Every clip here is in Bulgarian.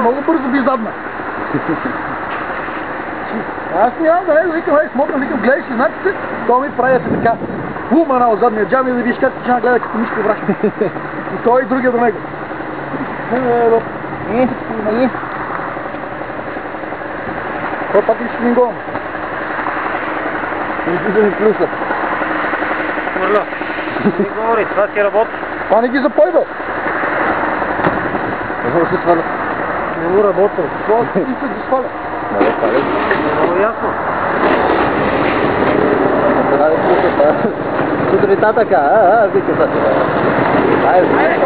много бързо би задна. Аз нямам да не викам, смотрам, викам, гледаш и знаците, то ми прави се така. Умана от задния джам и да видиш как почина гледа като нищо враща. И той и другия до него. Това пак ли ще ми гол? Не влиза ми плюса. Мърля, не говори, това си работи. Това не ги запой, бе! Много се сваля. Не му работил. Това ти се ги сваля. Много ясно. Сутринта така, вика са. Айде.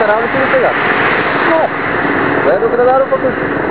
ravno ću mi pegat. No, Sve dok radaru pokuši.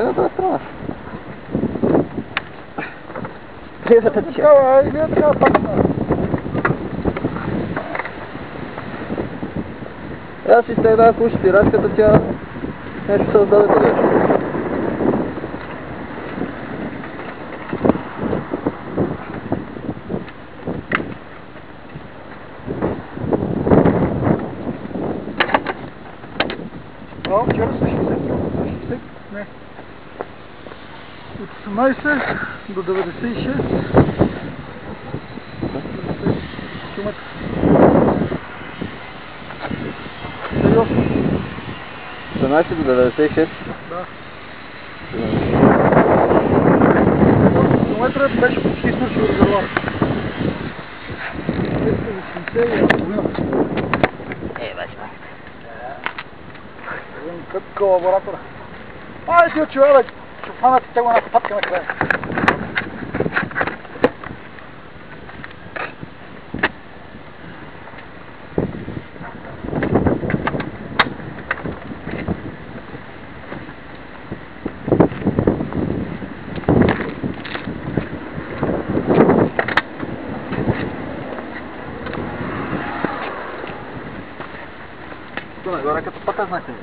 на тази страна. Левата ти. Такава, гледа такава пак. Аз си стегнах ушите, рачката тя нещо създаде да гледа. Вчера са 60 не. От 18 до 96 км. Сериозно? 18 до 96? Да. Километра беше почти свършил резервуар. 280 и половина. Бачка. Като колаборатора. Ай, ти от човек, ще фанат и тегла една патка на края. Нагоре като пътя, знаете ли?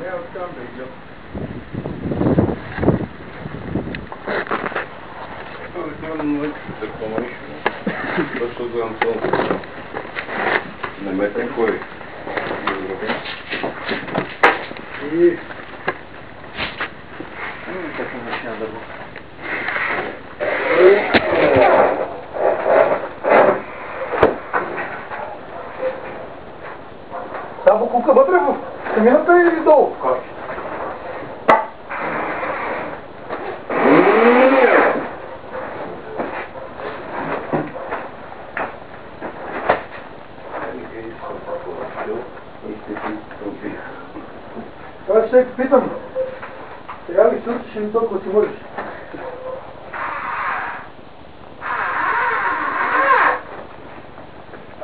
Не оттам да идем. Защото гледам слънце. Не метен кой. И... Как се начина да го... Само кука вътре в камината или долу? Това ще се питам. Сега ли свършиш или толкова си можеш?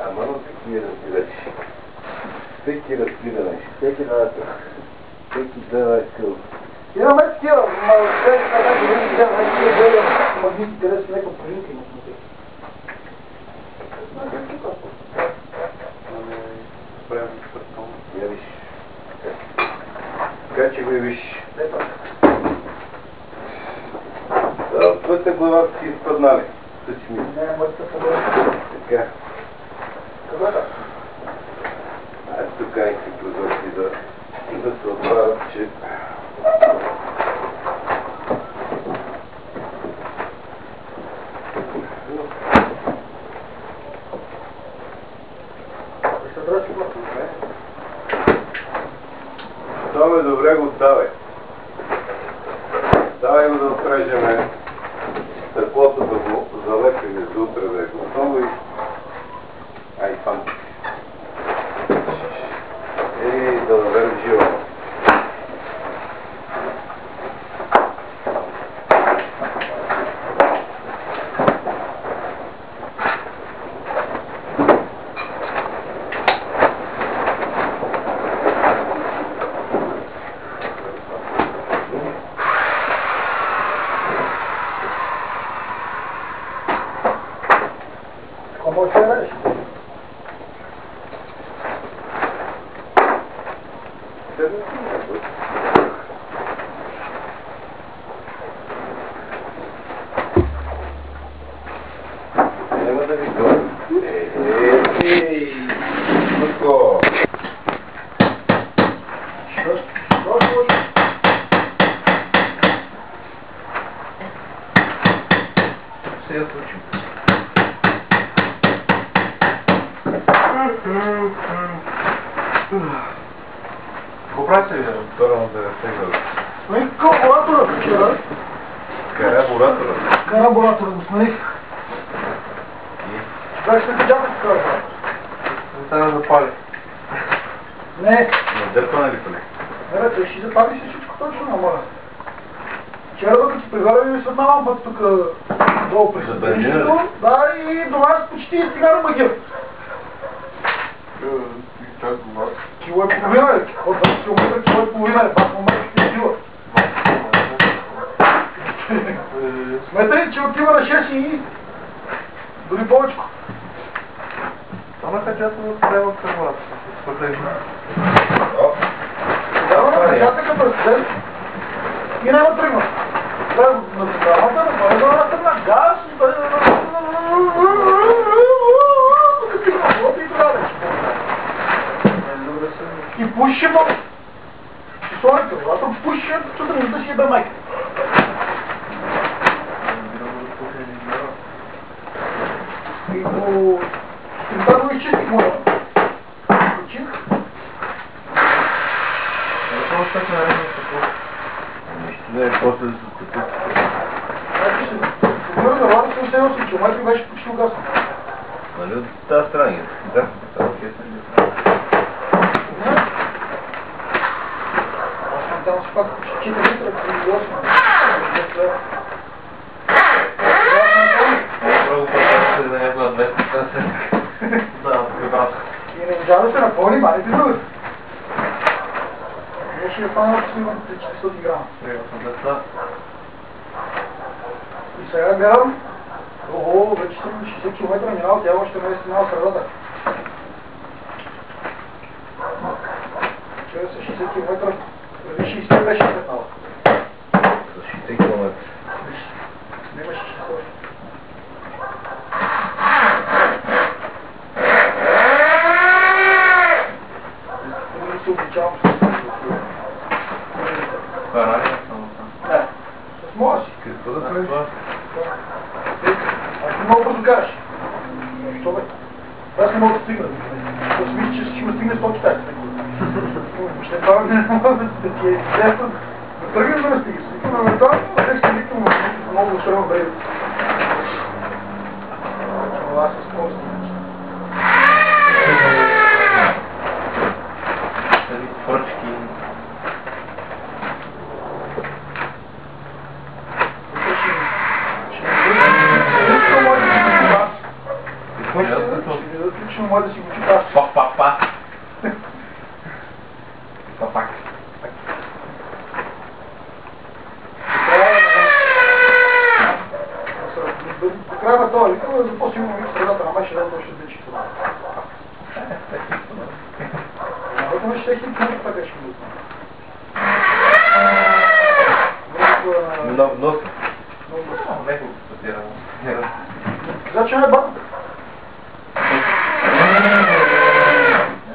Ама но всеки разбираш. Всеки разбираш. Всеки дава скъл. Имаме такива, ще да магнити, къде са някаква прилика има смотри. Я виж. Така че го виж. Твоята глава си изпаднали. Не, моята глава. Така. Къдата? Аз тук някакви прозорци да се отварят, че... Давай, добре го давай. Давай го да открежеме стъклото, да го залепим за утре да е готово и... Ай, фанти. И да дадем живо. Como se ve? Няма да ви говоря. Ей, Луко! Що случи? Се я случи. Какво правите ли втора на 90 градуса? Ай, карбуратора вчера. Карбуратора? Карбуратора го смених. Как ще те джамата това? Трябва да запали. Не. На дърпа нали поне? Не, бе, ще запали си всичко точно, ама. Вчера докато си преварили ми светна лампата тук долу при съдържането. Да, и до нас почти стига на магия. Кило е половина, бе. От 20 км кило е половина, бе. Пак момент ще сила. Сметай, че отива на 6 и дори повече. Това на качателно трябва карбурата. Да, на качателка пръстен. И няма тръгна. Трябва на централната, на пълната на газ и той и пуши много. И слоника, когато пуши, чута минута си ебе майка. И по... Стримта го изчистих моя. Включих. Защо още наред на такова? Не, после да се стъпи. Помира да влада 78 км беше почти угасно. Нали от тази страна? Да, това е Там си пак 4 литра при 8. Много пътя да не бъдат 200 каса. Да, прибрат. И не можа да се напълни, мали ти други. Не ще е фанал, че снимам 400 грама. И сега гледам, ого, вече съм 60 км минал, тя още не е стигнала средата. Вчера са 60 км, преди 60 беше светнала. За 60 км. Нямаше 60. Не се обичавам с Паралия само там. да, с моя си. Какво да правиш? Аз не мога бързо караш. Защо бе? Аз не мога да стигна. Да си мисля, че ще ме стигне 100 китайци. Ще това не мога да ти е известно. Да тръгнем да ме стига. Свикам моментално, а те ще викам много да шрема бреда. Това с скорост. Тези поръчки. Лично може да си го читаш. Па. Пак. До края на това викаме, започнем да в средата на машина, да ще дечи това. Но ще хим кому така ще го знам. Много носи. Неко спасирам. Каза, че не е батата.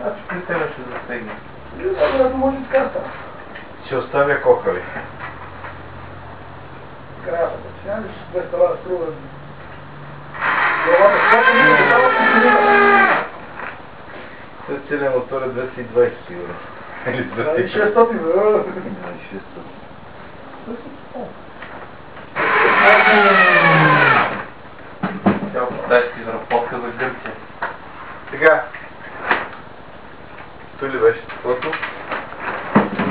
Значи при тебе ще засегне. Да може да скарта. Ще оставя кохали. Края сега ще 200 лава струва. Главата скока ми да става консумира. Целият мотор е 220 сигурно. Или 600, 200. Цял китайски заработка за Гърция. Сега. Той ли беше таквото?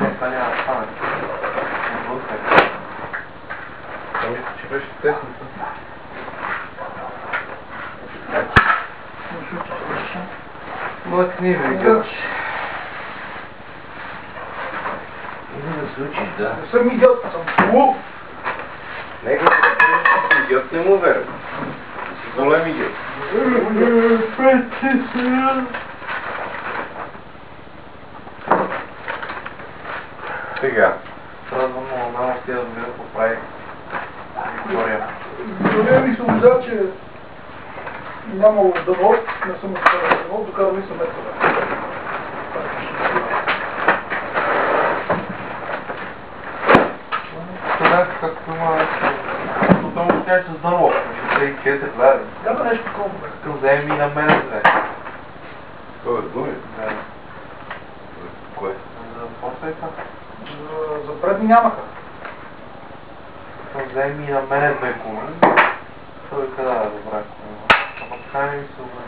Не, това няма да стане. Мисля, че беше тесното. Моят не видят. Или да се учиш, да. Не съм идиот, съм луп. Него идиот не му веря. Си голем идиот. Сега. Сразу много малко ти да видя какво прави Виктория. Дори ми съм взел, че нямало дъно, не съм оставил дъно, докарали съм метъра. Това както има... Тук му ще с дърво. Ще и кете гледа. Няма нещо такова. Към вземи и на мене зле. Това е думи. Да. Кое? За форсайта. За предни нямаха. Към вземи и на мене две куми. Той къде да добре. Ай, супер.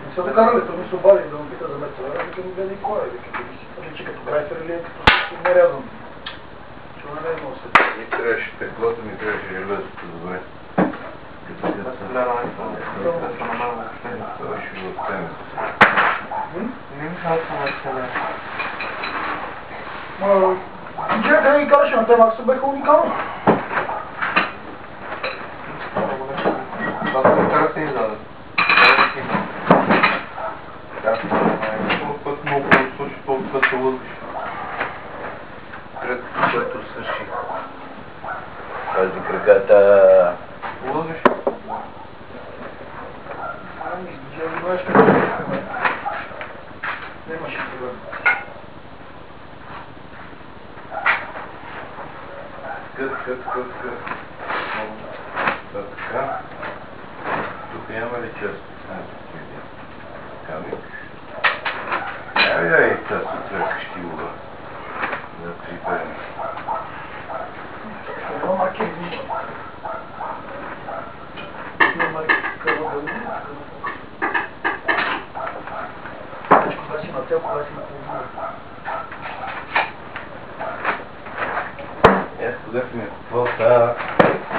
Не са така, нали, той ми се обади да му пита за мецера, вика ми гледай кой е, вика ли, че като грайфер или е като нарязан. Чува не е носи. Ми трябваше теклото, ми трябваше железото, добре. Като си Това ще го оставим. не ми харесва на целя. Инженер, да ги караше на тема, ако се беха уникално. Това се кара се издаде. Толкова път много слушай, толкова път се лъзваш. Кръг, който свърши. Тази кръгата... Лъзваш? Нямаше проблем. Кът. Така. Тук няма ли част? Камик. Ай, тази отвърка ще има. Да припадем. Едно марки е вижда. Едно марки казва да види. Кога си на тел, кога си на половина. Аз когато ми купувал тази...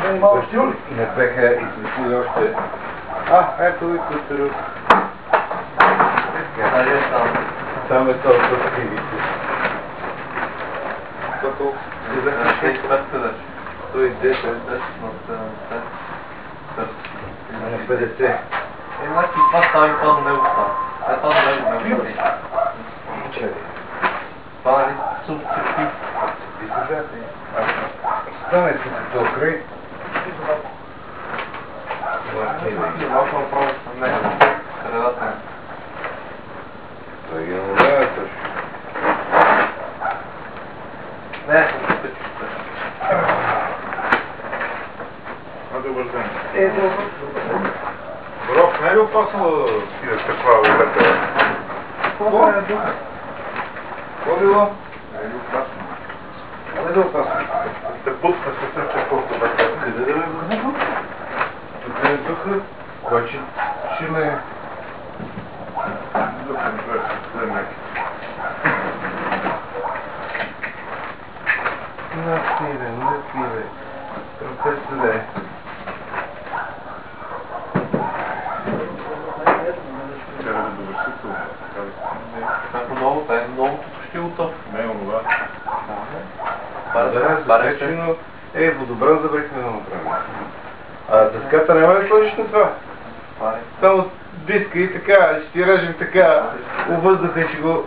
Не, малко стил ли? Не беха измислили още... Ето и кутеру. Къде там? Там е толкова кривите. Колко? Къде? 65 къде? 110. На 50. Значи това става и това до него става. Това до него не става. Чакай. Това нали супер цепи. И сега ти. Стане се като край. Малко направо съм него. Средата ми. Той ги намалява точно. Не, съм се печиш. Добър ден. Добър. Боров, не е ли опасно да спираш такава улета? Това е дух. Какво било? Не е ли опасно? Не да опасно. Те бутна се сърча колко бе. Къде да ме го? Тук е духа. Кой ще ме... Духа ми беше вземе. Напире. Професоре. Трябва да довърши това. Ако много, това е много ще готов. Не е онова. Запечено. Водобран забрехме да направим. А дъската няма да сложиш на това? Само диска и така, ще ти режем така, у въздуха и ще го...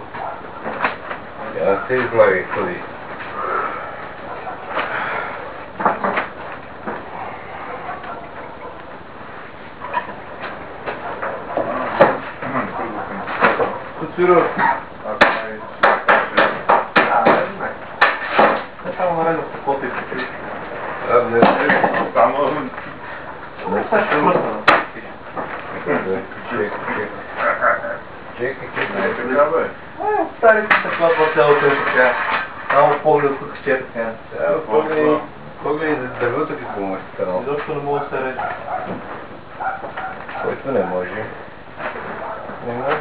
Я се излагай, ходи. Куцуро. Не само наредно в каквото и почуш. Не се... Само... Не се шумата. Чекай. Не е така, бе. Старите се клапва цялото е така. Само поглед тук ще така. Погледай за дървото какво му е станало. Изобщо не мога да се реже. Който не може. Не може.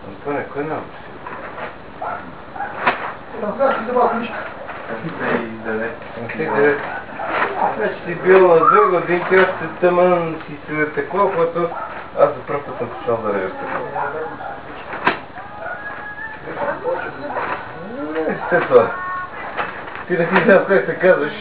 Антоне, кой не може? Разгаш ли за вас нищо? Значи си бил на 2 години, ти още тъмън си се натекло, което аз за пръв път съм почнал да режа текло. След това. Ти да си знам как се казваш.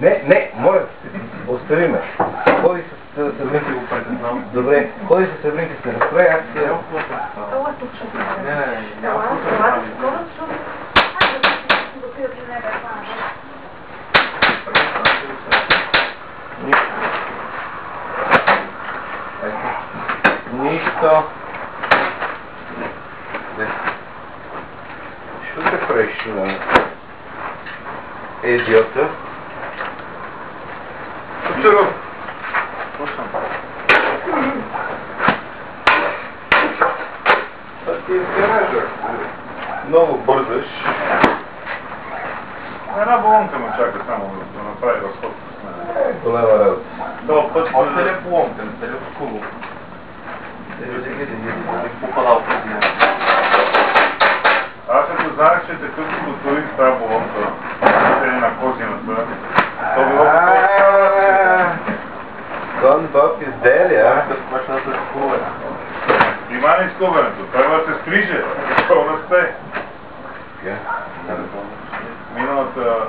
Не, моля ти, остави ме. Ходи с Сърбинка. Го прекъснал. Добре, ходи с Сърбинка, се разправи, аз се... Нищо. Що се правиш на идиота? Куцуров, Слушам. Ти изкараш, много бързаш. Една болонка ме чака само да направи разход с мен. Голяма работа. До път Още ли е поломка? Дали е хубаво? Дали попадал в един. Аз ако знаех, че такъв си готових с тази болонка, на козината, то било Гон Боб изделия. Да почна да се скува. внимание с кубенето, трябва да се стриже, пълна сте. Миналата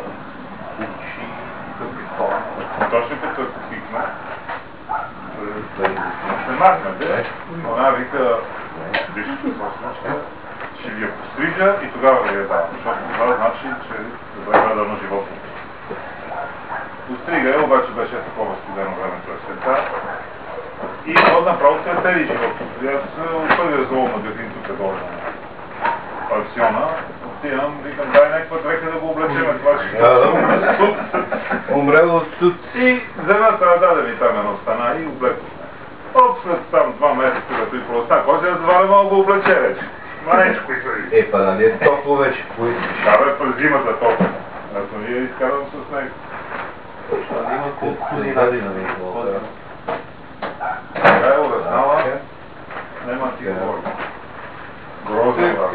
точно като се свикна, се махна, де? Она вика, виж какво случва, ще ви я пострижа и тогава ви я давам, защото това значи, че добре да на живота. Пострига е, обаче беше такова студено време през света. И направо се тели живота. Аз отпъдя за магазин тук долу на пансиона. Отивам, викам, дай някаква дрека да го облечеме, това ще Умрел от суд. и земята даде ми там едно стана и облеко. Оп, след там 2 месеца, като и просто кой се разваля, мога го облече вече. Манечко и съди. Па нали е топло вече, поискаш. Да бе, през зимата топло. Аз не я изкарвам с него. Има култури Така е ураснала, нема ти говори. Грозен враг.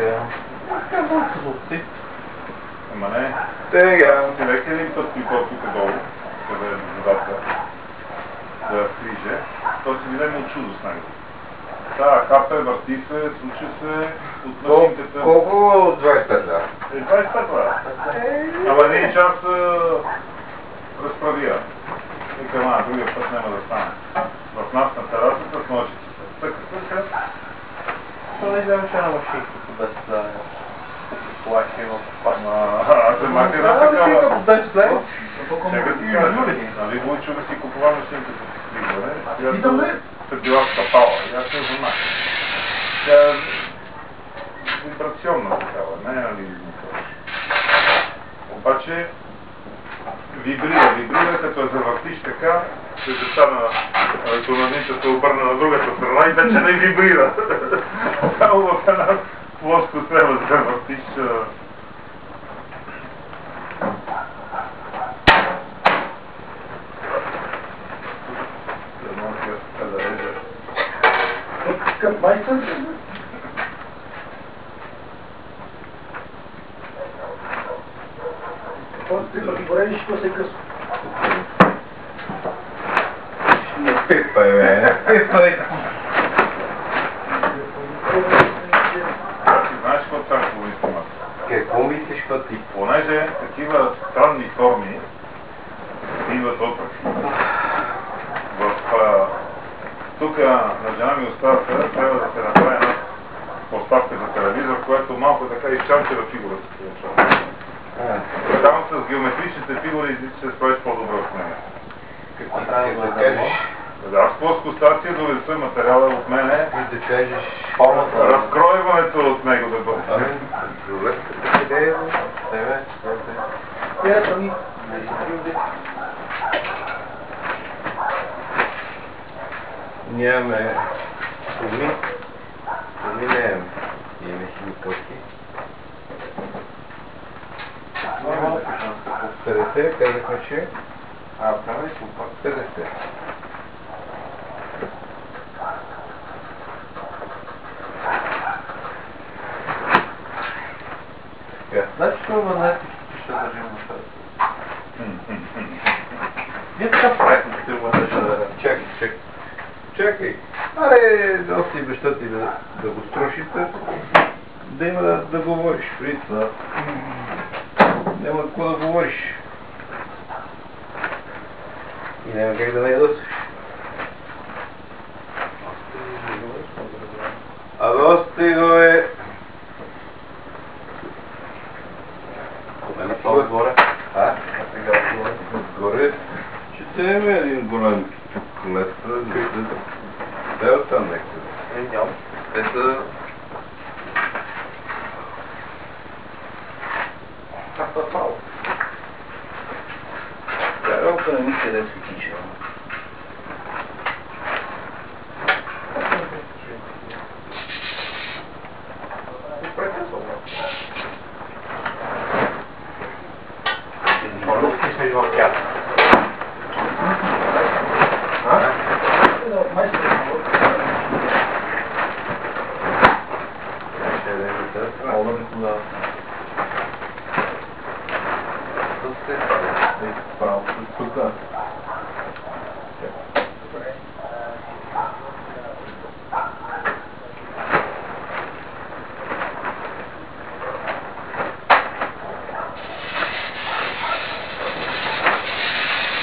Ама не. Тега. Ти леки един път пипа тук долу, къде е водата, да стриже, то си видим от чудо с него. Да, капе, върти се, случи се от машинката. Колко от 25 лева? 25 лева. Ама един час разправия. Викам, другия път няма да стане. В нас на терасата с ножиците. Така. Това не вземеше на машинката, без да плащи в папа. Аз се махи на такава. Без лев. Чакай ти кажа, нали Войчо да си купува машинката с стригване, която се била стъпала. И аз не знам. Тя е вибрационна такава, не е нали измисъл. Обаче вибрира, като я завъртиш така, ще се стана тонадница се обърна на другата страна и вече не вибрира. Само в една плоско трябва да завъртиш. Към майстър? Три пъти поредиш, що се късва. Не пипай, бе, не пипай. Ти знаеш какво това хубаво инструмент? Какво мислиш, като ти? Понеже такива странни форми идват отпред. Тук на жена ми оставка трябва да се направи една поставка за телевизор, което малко така изчанчера фигура се получава. Там с геометричните фигури ще се справиш по-добре от нея. Какво трябва да кажеш? Да, с плоскостация довеса материала от мене, И да кажеш... разкройването от него да бъде. Добре, така идея. Пера ми. Нямаме суми. Суми не имаме. Имаме химикалки. 50, казахме, че... Правя ли купа? 50. Значи това не ще държим на шест. Ние така правихме, като има да Чакай. Аре, доста и баща ти да го струшите, да има да говориш. Преди това няма какво да говориш. И няма как да не ядосаш. Абе, остиго е! на това отгоре. А? Сега отгоре. Отгоре. Четем един голям метър. Дай оттам някъде. Нямам. Те са... Катафал. Тя работа не ми къде се кича.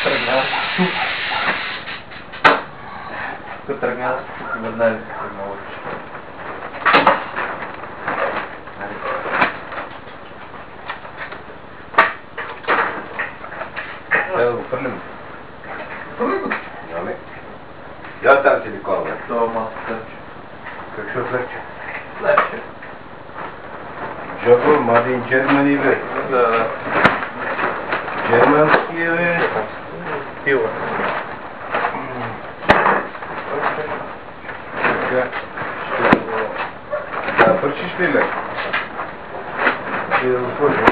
тръгна. Тук тръгна, тук веднага се тръгна. Трябва да го фърлим. Фърлим го. Нали? Я там силикон, бе. Това малко слепче. Как ще отлегче? Слепче. Джого, Мадин Джермани, бе. Да. Джермански, бе. Пила. Така. Да, вършиш ли лек? И да го сложим.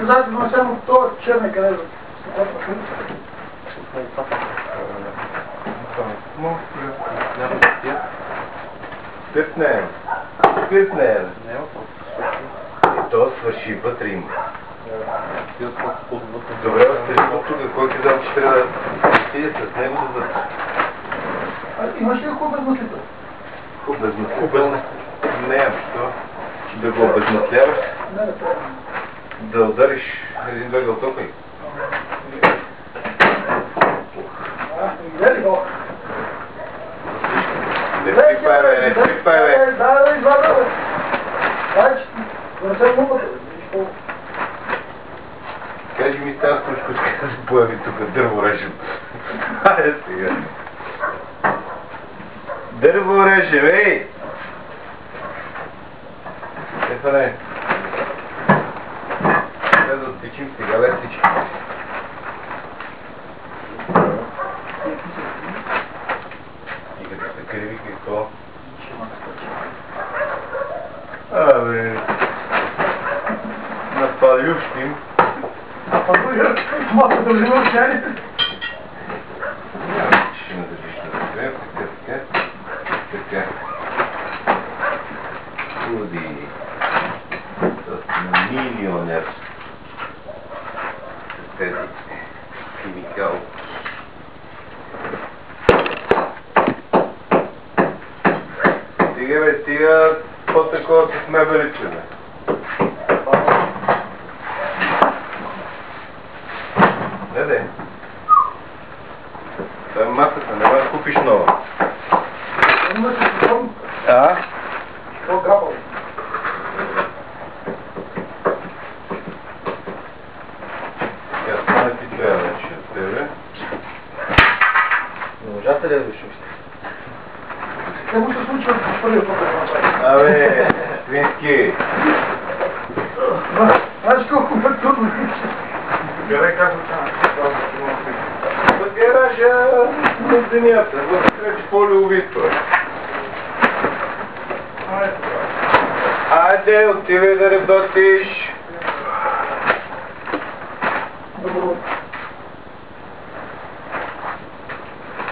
Казахте, но само това черна къде за Спиртнен. Спиртнен. И то свърши вътре има. Добре, остри тук, кой казал, че трябва да стиде с него да вътре. Имаш ли хубав безмислител? Безмислител? Не, що? Да го обезмисляваш? Не, трябва. Да удариш един въгъл тока и. Видели го? Не пипай, бе, не пипай, бе. Да, извада, бе. Дай, че да не се глупата, бе. Кажи ми тази стручка, да се появи тук, дърво режем. Хайде сега. Дърво режем, ей! Стефане. Трябва да оттичим сега, да стичим. И като се криви какво? Абе... Напалющим. А пътуя, малко да взема общание. Ще ме държиш на ръце, така. Худи. С милионер. С тези химикал. Стига, бе, стига по-такова с мебелите, бе. Не. Това е масата, не ма да купиш нова. Имаш ли какво? А? Какво грапал? Тя стана ти трябва вече от тебе. Не можете ли да дошли? Какво му се случва в първия път да направи? Абе, свински. Знаеш колко е трудно. Къде казвам това? В гаража на земята, в кръч по-любито. Айде, отивай да работиш.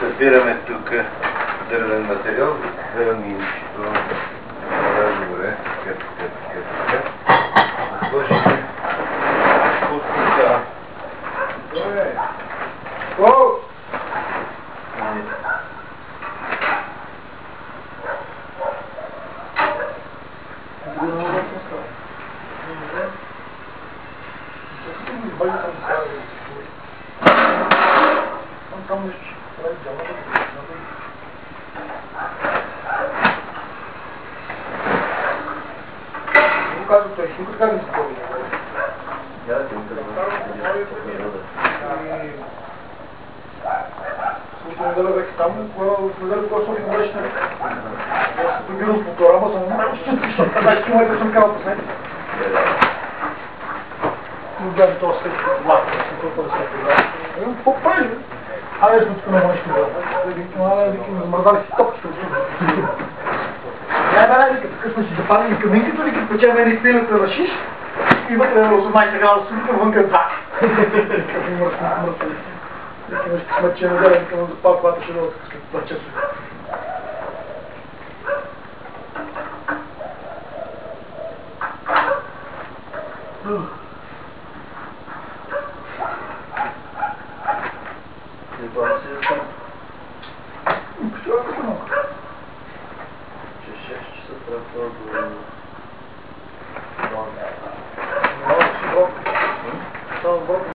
Събираме тук дървен материал, дървеничето. Добре, така. Сложите пуската. О! Там нещо ще прави джамата. Какво казва той? Тук как да се говори? Слушай, неделя вече там, неделя кога съм беше не. Аз се побирал с мотора, ама съм много щастливо, 15 км съм кал посне. Но гледам това след влак, съм толкова да се приграва. Какво правиш, бе? Айде, тук на мъжки да. Викам, замърдали си топчето. Не, вика, такъв сме си запалили каминката, вика, печем една стилната на шиш и вътре на 18 градуса, вика, вънка 2. Как ми мъртвали. Вика, имаш късмет, че неделя, вика, му запал колата ще дойде след 2 часа. Заглавам се да съм. Почувай като много. Че 6 часа трябва да